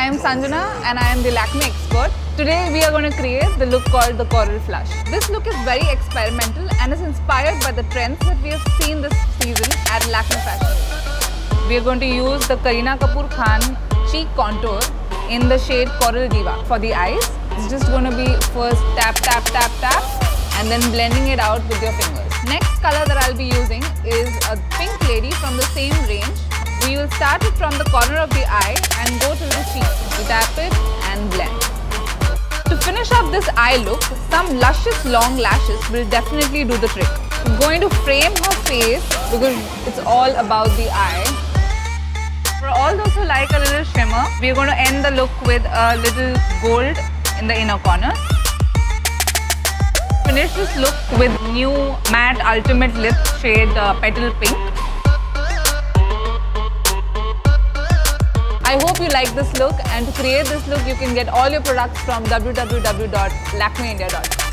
I am Sanjana and I am the Lakmé expert. Today we are going to create the look called the Coral Flush. This look is very experimental and is inspired by the trends that we have seen this season at Lakmé Fashion. We are going to use the Kareena Kapoor Khan cheek contour in the shade Coral Diva. For the eyes, it's just going to be first tap, tap, tap, tap and then blending it out with your fingers. Next color that I'll be using is a pink lady from the same range. We will start it from the corner of the eye and go to the cheek. We tap it and blend. To finish up this eye look, some luscious long lashes will definitely do the trick. I'm going to frame her face because it's all about the eye. For all those who like a little shimmer, we are going to end the look with a little gold in the inner corner. Finish this look with new matte ultimate lip shade Petal Pink. I hope you like this look, and to create this look you can get all your products from www.lakmeindia.com.